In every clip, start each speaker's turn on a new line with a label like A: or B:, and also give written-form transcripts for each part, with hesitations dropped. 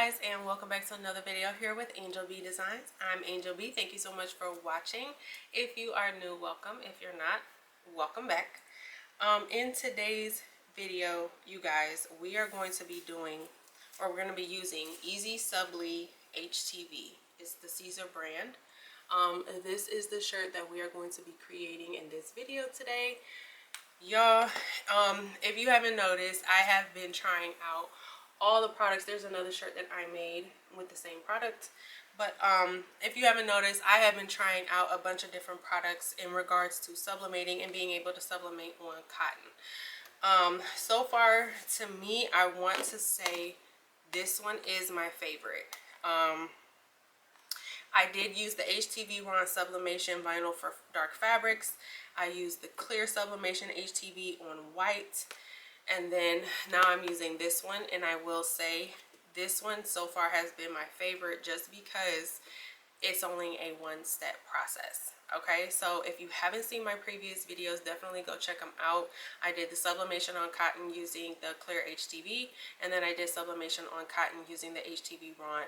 A: guys, and welcome back to another video here with Angel B Designs. I'm Angel B. Thank you so much for watching. If you are new, welcome. If you're not, welcome back. In today's video, you guys, we are going to be doing, or we're going to be using Easysubli HTV. It's the Siser brand. This is the shirt that we are going to be creating in this video today. Y'all, if you haven't noticed, I have been trying out all the products. There's another shirt that I made with the same product, but if you haven't noticed, I have been trying out a bunch of different products in regards to sublimating and being able to sublimate on cotton. So far, to me, I want to say this one is my favorite. I did use the HTV Raw Sublimation Vinyl for dark fabrics. I used the clear Sublimation HTV on white. And then now I'm using this one, and I will say this one so far has been my favorite just because it's only a one-step process. Okay, so if you haven't seen my previous videos, definitely go check them out. I did the sublimation on cotton using the clear HTV, and then I did sublimation on cotton using the HTV Raw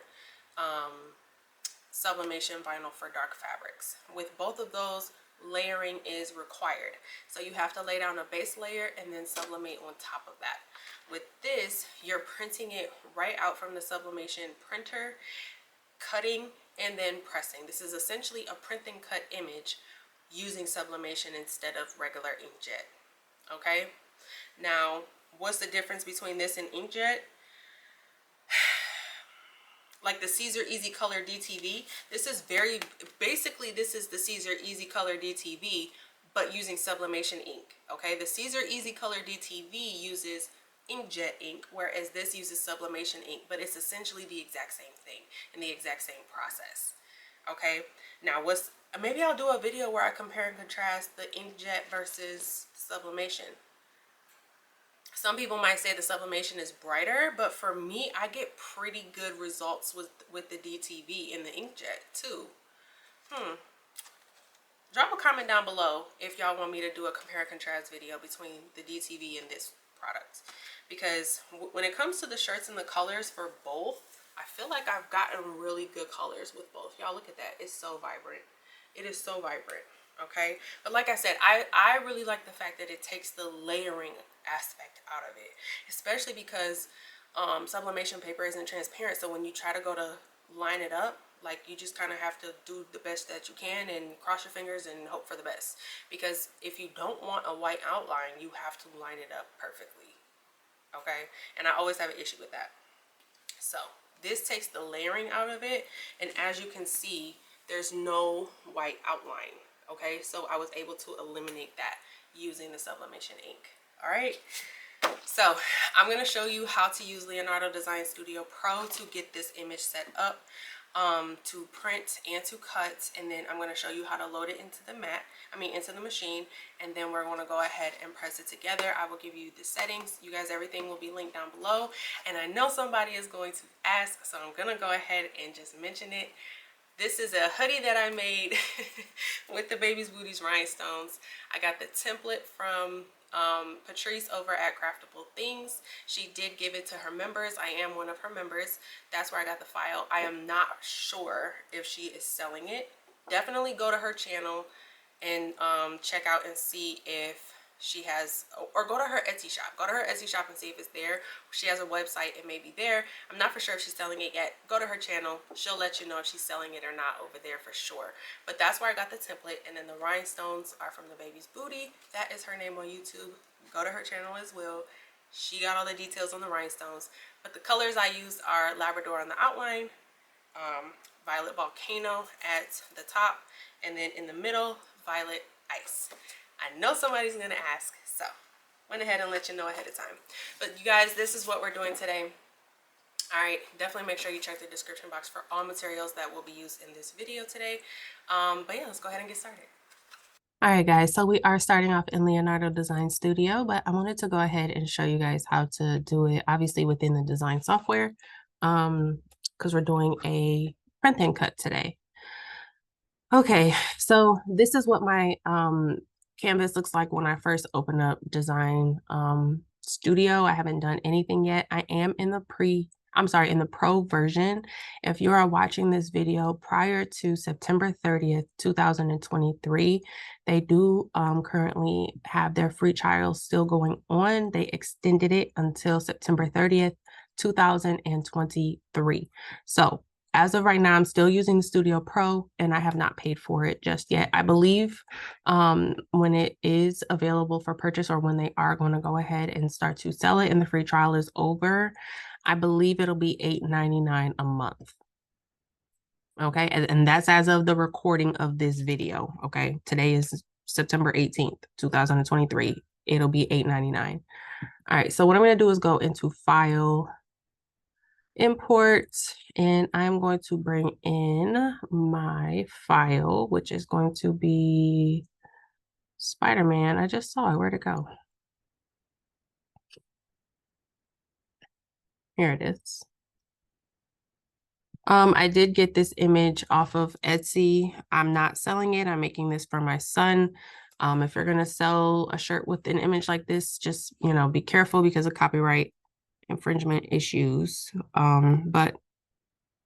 A: sublimation vinyl for dark fabrics. With both of those, layering is required, so you have to lay down a base layer and then sublimate on top of that. With this, you're printing it right out from the sublimation printer, cutting and then pressing. This is essentially a print and cut image using sublimation instead of regular inkjet. Okay, now what's the difference between this and inkjet? Like the Siser Easy Color DTV, this is this is the Siser Easy Color DTV, but using sublimation ink. Okay, the Siser Easy Color DTV uses inkjet ink, whereas this uses sublimation ink, but it's essentially the exact same thing and the exact same process. Okay, now maybe I'll do a video where I compare and contrast the inkjet versus sublimation. Some people might say the sublimation is brighter, but for me, I get pretty good results with the DTV and the inkjet too. Drop a comment down below if y'all want me to do a compare and contrast video between the DTV and this product. Because when it comes to the shirts and the colors for both, I feel like I've gotten really good colors with both. Y'all look at that. It's so vibrant. It is so vibrant. Okay, but like I said, I really like the fact that it takes the layering aspect out of it, especially because sublimation paper isn't transparent. So when you try to go to line it up, like, you just kind of have to do the best that you can and cross your fingers and hope for the best, because if you don't want a white outline, you have to line it up perfectly. Okay, and I always have an issue with that. So this takes the layering out of it, and as you can see, there's no white outline. Okay, so I was able to eliminate that using the sublimation ink. All right, so I'm going to show you how to use Leonardo Design Studio Pro to get this image set up, to print and to cut, and then I'm going to show you how to load it into into the machine, and then we're going to go ahead and press it together. I will give you the settings. You guys, everything will be linked down below, and I know somebody is going to ask, so I'm going to go ahead and just mention it. This is a hoodie that I made with the Baby's Booties rhinestones. I got the template from Patrice over at Craftable Things. She did give it to her members. I am one of her members. That's where I got the file. I am not sure if she is selling it. Definitely go to her channel and check out and see if she has, or go to her Etsy shop. Go to her Etsy shop and see if it's there. She has a website, it may be there. I'm not for sure if she's selling it yet. Go to her channel. She'll let you know if she's selling it or not over there for sure. But that's where I got the template, and then the rhinestones are from the Baby's Booty. That is her name on YouTube. Go to her channel as well. She got all the details on the rhinestones. But the colors I used are Labrador on the outline, Violet Volcano at the top, and then in the middle, Violet Ice. I know somebody's going to ask, so went ahead and let you know ahead of time. But you guys, this is what we're doing today. All right, definitely make sure you check the description box for all materials that will be used in this video today. But yeah, let's go ahead and get started. All right, guys, so we are starting off in Leonardo Design Studio, but I wanted to go ahead and show you guys how to do it, obviously within the design software, because we're doing a print and cut today. Okay, so this is what my canvas looks like when I first open up Design Studio. I haven't done anything yet. I am in the I'm sorry, in the Pro version, if you are watching this video prior to September 30th, 2023, they do currently have their free trial still going on. They extended it until September 30th, 2023. So as of right now, I'm still using the Studio Pro and I have not paid for it just yet. I believe when it is available for purchase, or when they are going to go ahead and start to sell it and the free trial is over, I believe it'll be $8.99 a month. Okay, and that's as of the recording of this video. Okay, today is September 18th, 2023. It'll be $8.99. All right, so what I'm going to do is go into File, Import, and I'm going to bring in my file, which is going to be Spider-Man. I just saw it. Where'd it go? Here it is. I did get this image off of Etsy. I'm not selling it. I'm making this for my son. If you're gonna sell a shirt with an image like this, just, you know, be careful because of copyright infringement issues. But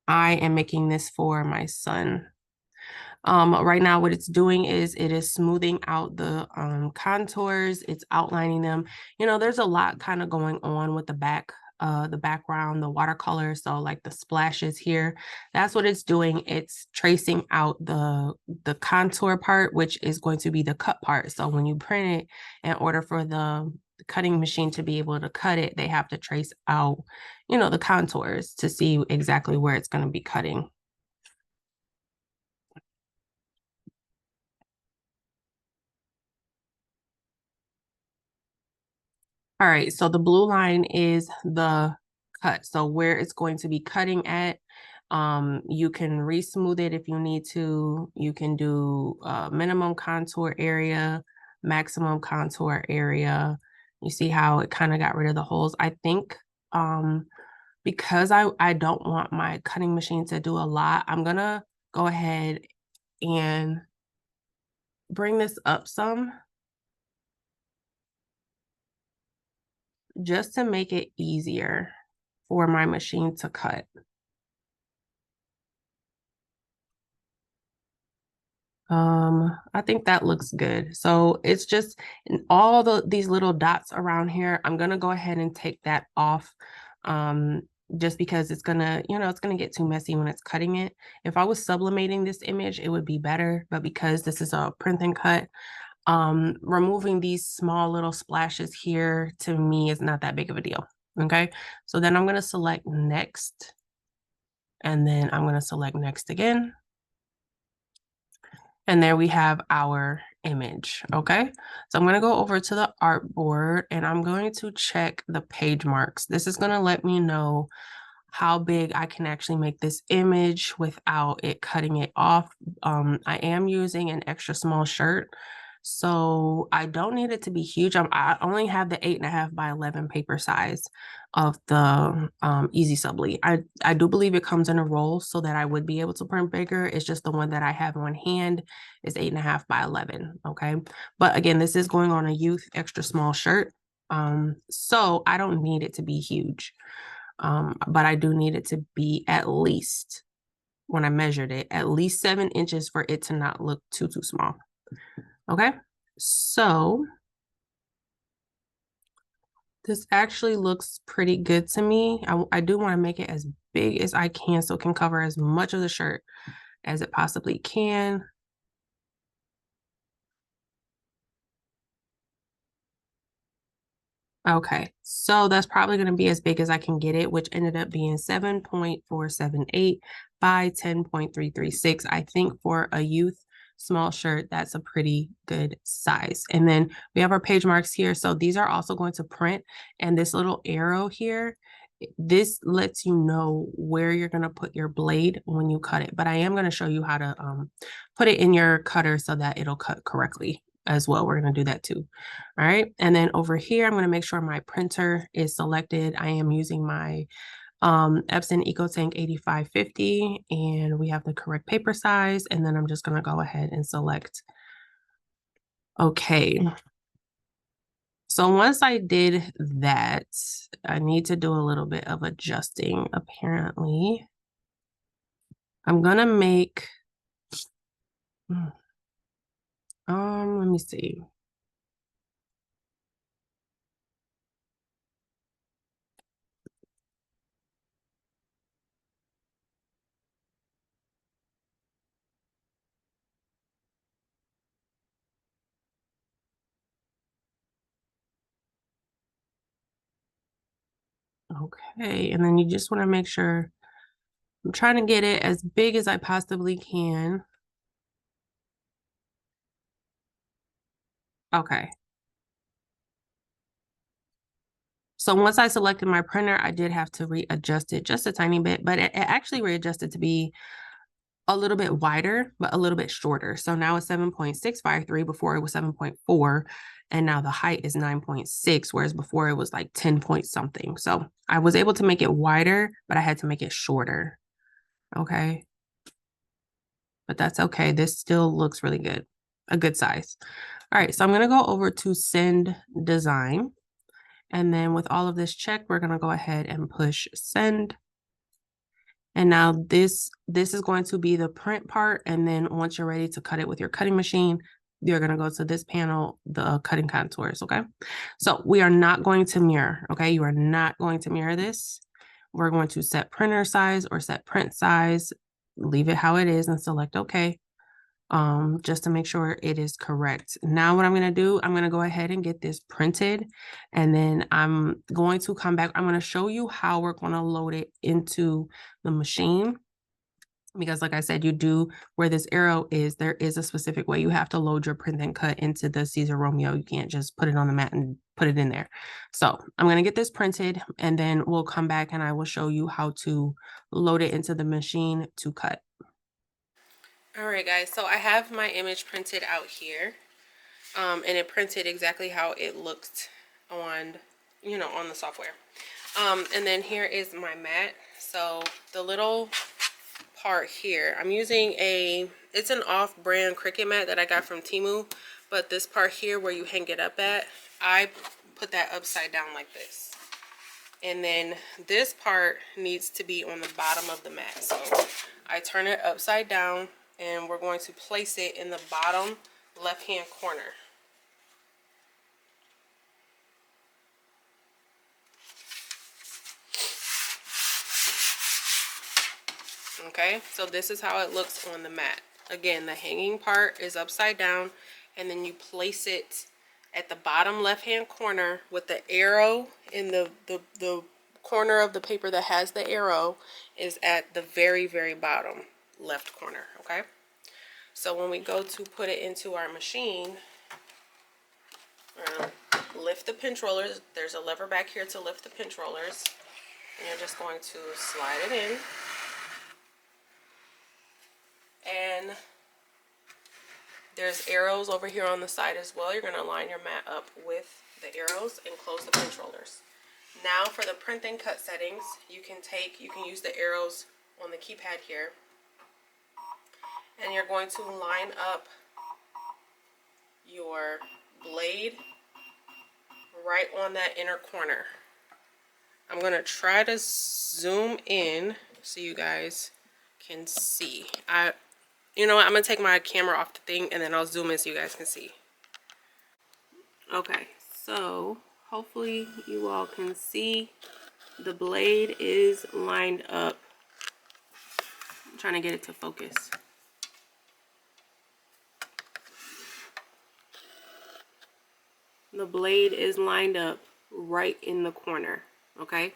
A: I am making this for my son. Right now, what it's doing is it is smoothing out the contours. It's outlining them. You know, there's a lot kind of going on with the background, the watercolor. So like the splashes here, that's what it's doing. It's tracing out the contour part, which is going to be the cut part. So when you print it, in order for the cutting machine to be able to cut it, they have to trace out, you know, the contours to see exactly where it's going to be cutting. All right, so the blue line is the cut. So where it's going to be cutting at, you can re-smooth it if you need to. You can do minimum contour area, maximum contour area. You see how it kind of got rid of the holes. I think because I don't want my cutting machine to do a lot, I'm gonna go ahead and bring this up some, just to make it easier for my machine to cut. I think that looks good. So it's just all these little dots around here. I'm gonna go ahead and take that off, just because it's gonna, you know, it's gonna get too messy when it's cutting it. If I was sublimating this image, it would be better, but because this is a print and cut, removing these small little splashes here to me is not that big of a deal. Okay, so then I'm gonna select next, and then I'm gonna select next again. And there we have our image, okay? So I'm gonna go over to the artboard and I'm going to check the page marks. This is gonna let me know how big I can actually make this image without it cutting it off. I am using an extra small shirt, so I don't need it to be huge. I only have the 8.5 by 11 paper size of the Easysubli. I do believe it comes in a roll so that I would be able to print bigger. It's just the one that I have on hand is 8.5 by 11, okay? But again, this is going on a youth extra small shirt, so I don't need it to be huge. But I do need it to be at least, when I measured it, at least 7 inches for it to not look too small. Okay, so this actually looks pretty good to me. I do want to make it as big as I can so it can cover as much of the shirt as it possibly can. Okay, so that's probably going to be as big as I can get it, which ended up being 7.478 by 10.336. I think for a youth small shirt, that's a pretty good size. And then we have our page marks here. So these are also going to print, and this little arrow here, this lets you know where you're going to put your blade when you cut it. But I am going to show you how to put it in your cutter so that it'll cut correctly as well. We're going to do that too. All right. And then over here, I'm going to make sure my printer is selected. I am using my Epson EcoTank 8550, and we have the correct paper size. And then I'm just going to go ahead and select OK. So once I did that, I need to do a little bit of adjusting, apparently. I'm gonna make, let me see. Okay, and then you just want to make sure, I'm trying to get it as big as I possibly can. Okay. So once I selected my printer, I did have to readjust it just a tiny bit, but it actually readjusted to be a little bit wider, but a little bit shorter. So now it's 7.653, before it was 7.4, and now the height is 9.6, whereas before it was like 10 point something. So I was able to make it wider, but I had to make it shorter. Okay. But that's okay. This still looks really good. A good size. All right, so I'm gonna go over to send design. And then with all of this checked, we're gonna go ahead and push send. And now this is going to be the print part. And then once you're ready to cut it with your cutting machine, you're gonna go to this panel, the cutting contours, okay? So we are not going to mirror, okay? You are not going to mirror this. We're going to set printer size or set print size, leave it how it is and select okay. Just to make sure it is correct. Now what I'm going to do, I'm going to go ahead and get this printed, and then I'm going to come back. I'm going to show you how we're going to load it into the machine, because like I said, you do, where this arrow is, there is a specific way you have to load your print and cut into the Siser Romeo. You can't just put it on the mat and put it in there. So I'm going to get this printed, and then we'll come back and I will show you how to load it into the machine to cut. All right, guys, so I have my image printed out here, and it printed exactly how it looked on, on the software. And then here is my mat. So the little part here, I'm using it's an off-brand Cricut mat that I got from Temu, but this part here where you hang it up at, I put that upside down like this. And then this part needs to be on the bottom of the mat. So I turn it upside down, and we're going to place it in the bottom left-hand corner. Okay, so this is how it looks on the mat. Again, the hanging part is upside down, and then you place it at the bottom left-hand corner with the arrow in the corner of the paper that has the arrow is at the very, very bottom left corner, okay? So when we go to put it into our machine, we're gonna lift the pinch rollers. There's a lever back here to lift the pinch rollers, and you're just going to slide it in. And there's arrows over here on the side as well. You're going to line your mat up with the arrows and close the pinch rollers. Now for the print and cut settings, you can use the arrows on the keypad here, and you're going to line up your blade right on that inner corner. I'm going to try to zoom in so you guys can see. You know what, I'm going to take my camera off the thing, and then I'll zoom in so you guys can see. Okay, so hopefully you all can see the blade is lined up. I'm trying to get it to focus. The blade is lined up right in the corner, okay?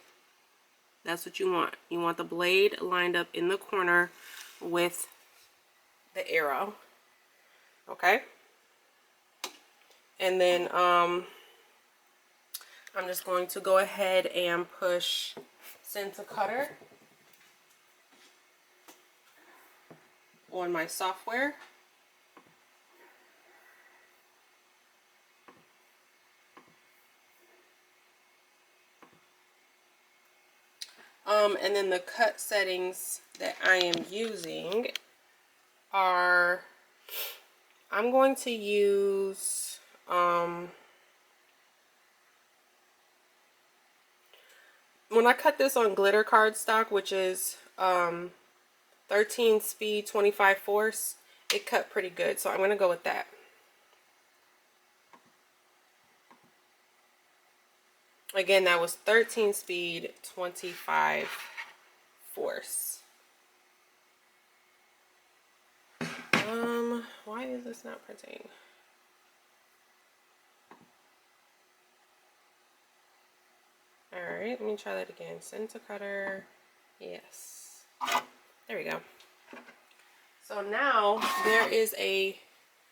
A: That's what you want. You want the blade lined up in the corner with the arrow, okay? And then I'm just going to go ahead and push send to cutter on my software. And then the cut settings that I am using are, I'm going to use when I cut this on glitter cardstock, which is 13 speed 25 force, it cut pretty good, so I'm gonna go with that. Again, that was 13 speed 25 force. Why is this not printing? Alright, let me try that again. Send to cutter. Yes. There we go. So now there is a,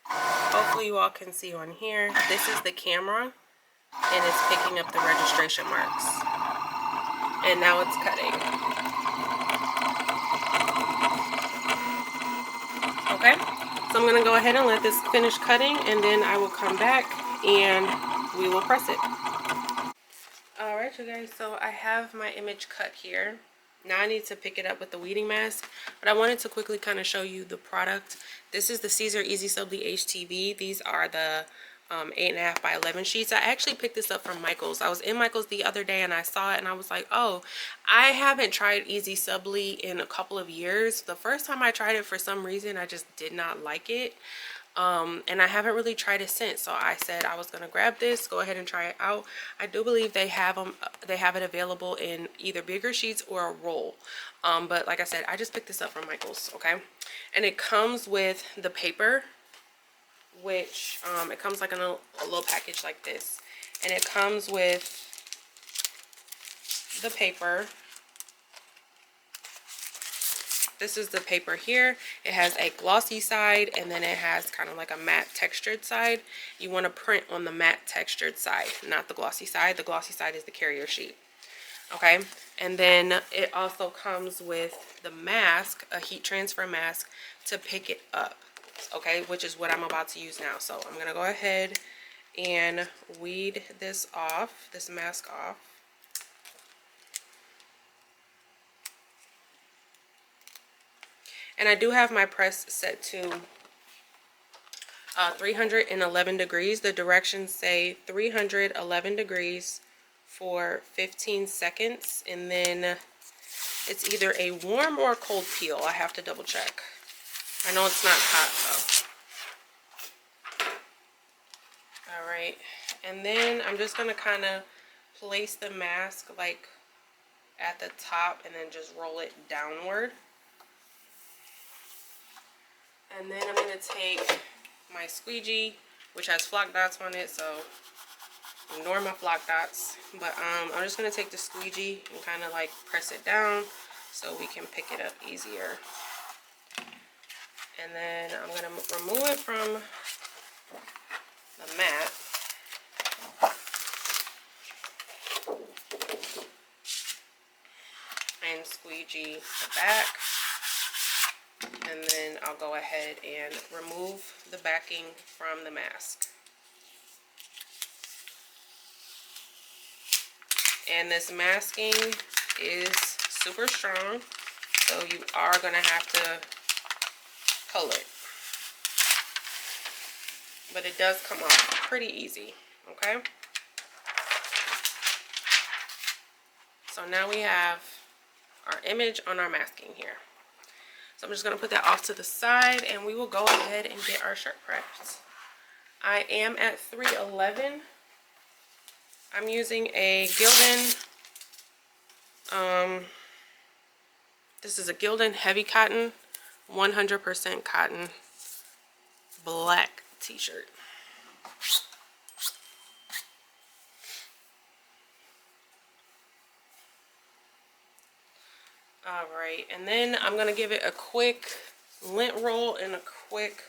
A: hopefully you all can see on here, this is the camera and it's picking up the registration marks. And now it's cutting. Okay, so I'm going to go ahead and let this finish cutting, and then I will come back and we will press it. Alright you guys, so I have my image cut here. Now I need to pick it up with the weeding mask, but I wanted to quickly kind of show you the product. This is the Siser Easysubli HTV. These are the 8.5 by 11 sheets. I actually picked this up from Michael's. I was in Michael's the other day and I saw it and I was like, oh, I haven't tried Easysubli in a couple of years. The first time I tried it, for some reason I just did not like it. And I haven't really tried it since, so I said I was gonna grab this, go ahead and try it out. I do believe they have it available in either bigger sheets or a roll, but like I said, I just picked this up from Michael's. Okay, and it comes with the paper, which it comes like in a little package like this, and it comes with the paper. This is the paper here. It has a glossy side and then it has kind of like a matte textured side. You want to print on the matte textured side, not the glossy side. The glossy side is the carrier sheet. Okay, and then it also comes with the mask, a heat transfer mask to pick it up. Okay, which is what I'm about to use now. So I'm gonna go ahead and weed this off, this mask off. And I do have my press set to 311 degrees. The directions say 311 degrees for 15 seconds. And then it's either a warm or a cold peel. I have to double check. I know it's not hot though. Alright. And then I'm just going to kind of place the mask like at the top and then just roll it downward. And then I'm going to take my squeegee, which has flock dots on it, so ignore my flock dots. But I'm just going to take the squeegee and kind of like press it down so we can pick it up easier. And then I'm going to remove it from the mat. And squeegee the back. And then I'll go ahead and remove the backing from the mask. And this masking is super strong, so you are going to have to color it. But it does come off pretty easy, okay? So now we have our image on our masking here. So I'm just going to put that off to the side and we will go ahead and get our shirt prepped. I am at 311. I'm using a Gildan, this is a Gildan heavy cotton, 100% cotton, black t-shirt. Alright, and then I'm going to give it a quick lint roll and a quick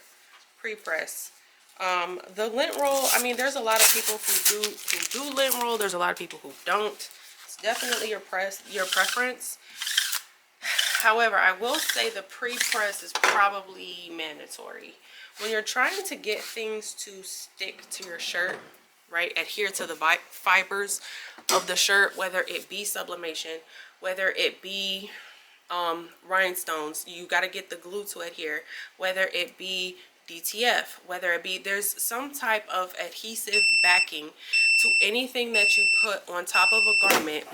A: pre-press. The lint roll, I mean, there's a lot of people who do lint roll. There's a lot of people who don't. It's definitely your preference. However, I will say the pre-press is probably mandatory. When you're trying to get things to stick to your shirt, right, adhere to the fibers of the shirt, whether it be sublimation, whether it be rhinestones, you got to get the glue to adhere, whether it be DTF, whether it be, there's some type of adhesive backing to anything that you put on top of a garment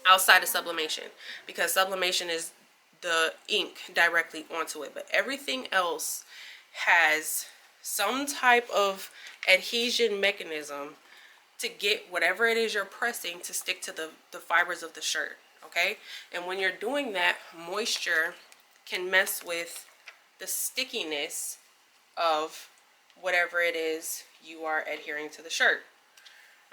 A: outside of sublimation, because sublimation is the ink directly onto it, but everything else has some type of adhesion mechanism to get whatever it is you're pressing to stick to the fibers of the shirt. Okay, and when you're doing that, moisture can mess with the stickiness of whatever it is you are adhering to the shirt.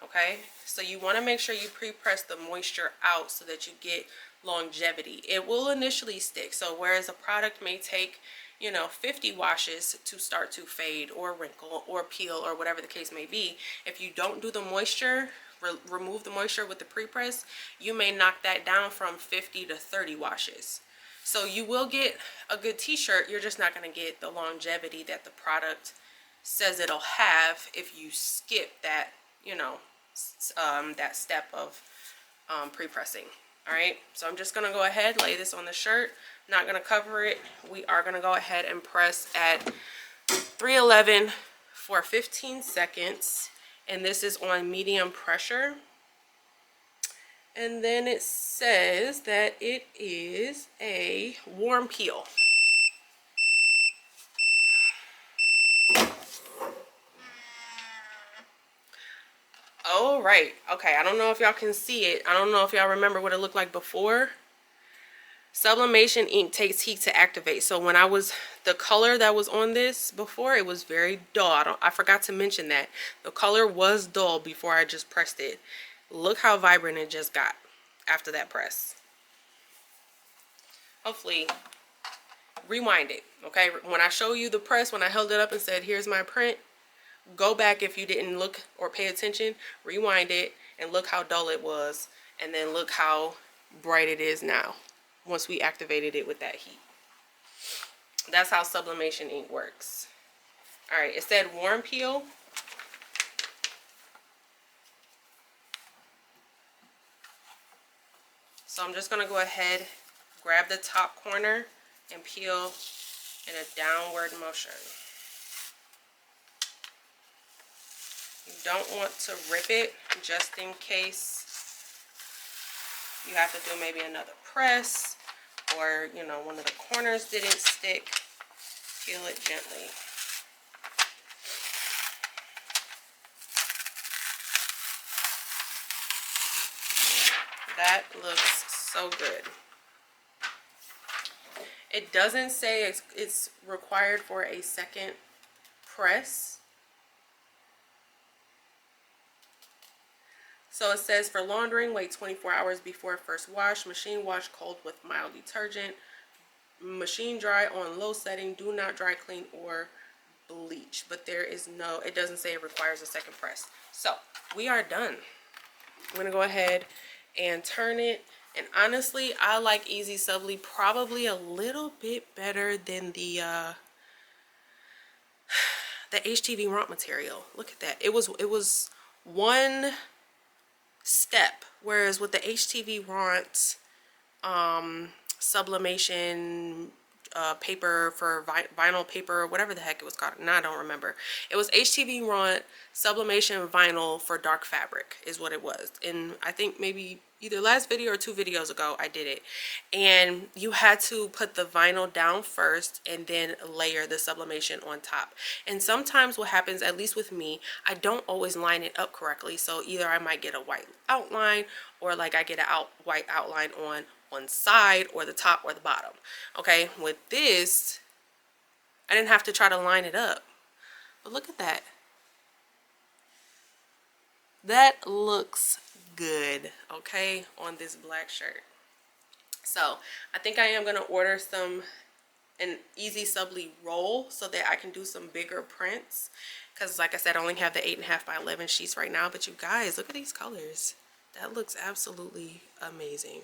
A: Okay, so you want to make sure you pre-press the moisture out so that you get longevity. It will initially stick, so whereas a product may take, you know, 50 washes to start to fade or wrinkle or peel or whatever the case may be, if you don't do the moisture, remove the moisture with the pre-press, you may knock that down from 50 to 30 washes. So you will get a good t-shirt, you're just not going to get the longevity that the product says it'll have if you skip that, you know, that step of pre-pressing. All right, so I'm just going to go ahead, lay this on the shirt, not going to cover it. We are going to go ahead and press at 311 for 15 seconds, and this is on medium pressure. And then it says that it is a warm peel. All right, okay, I don't know if y'all can see it. I don't know if y'all remember what it looked like before. Sublimation ink takes heat to activate. So when the color that was on this before, it was very dull. I forgot to mention that. The color was dull before I just pressed it. Look how vibrant it just got after that press. Hopefully, rewind it, okay? When I show you the press, when I held it up and said, here's my print, go back if you didn't look or pay attention, rewind it, and look how dull it was, and then look how bright it is now once we activated it with that heat. That's how sublimation ink works. All right, it said warm peel. So I'm just going to go ahead, grab the top corner, and peel in a downward motion. You don't want to rip it, just in case you have to do maybe another press, or, you know, one of the corners didn't stick. Peel it gently. That looks so good. It doesn't say it's required for a second press. So it says, for laundering, wait 24 hours before first wash. Machine wash cold with mild detergent. Machine dry on low setting. Do not dry clean or bleach. But there is no, it doesn't say it requires a second press. So we are done. I'm going to go ahead and turn it. And honestly, I like Easysubli probably a little bit better than the HTV Romp material. Look at that. It was one step, whereas with the HTV Romp sublimation paper for vinyl paper, whatever the heck it was called, now I don't remember. It was HTV Romp sublimation vinyl for dark fabric is what it was. And I think maybe either last video or 2 videos ago I did it, and you had to put the vinyl down first and then layer the sublimation on top. And sometimes what happens, at least with me, I don't always line it up correctly. So either I might get a white outline, or like I get a white outline on one side, or the top or the bottom. Okay, with this I didn't have to try to line it up, but look at that. That looks good, okay, on this black shirt. So I think I am going to order an Easysubli roll so that I can do some bigger prints, because like I said, I only have the 8.5 by 11 sheets right now. But you guys, look at these colors. That looks absolutely amazing.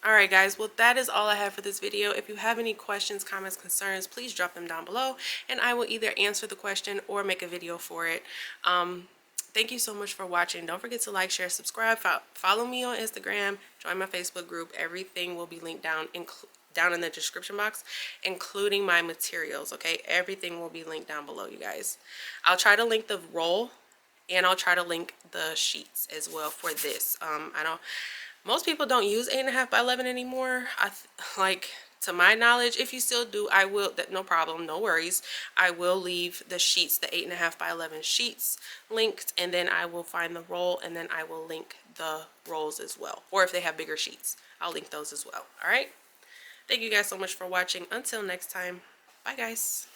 A: Alright guys, well that is all I have for this video. If you have any questions, comments, concerns, please drop them down below, and I will either answer the question or make a video for it. Thank you so much for watching. Don't forget to like, share, subscribe, follow me on Instagram, join my Facebook group. Everything will be linked down in the description box, including my materials, okay? Everything will be linked down below, you guys. I'll try to link the roll And I'll try to link the sheets as well for this. Most people don't use 8.5 by 11 anymore. Like, to my knowledge, if you still do, I will, that no problem, no worries. I will leave the sheets, the 8.5 by 11 sheets linked, and then I will find the roll, and then I will link the rolls as well. Or if they have bigger sheets, I'll link those as well. All right. Thank you guys so much for watching. Until next time, bye guys.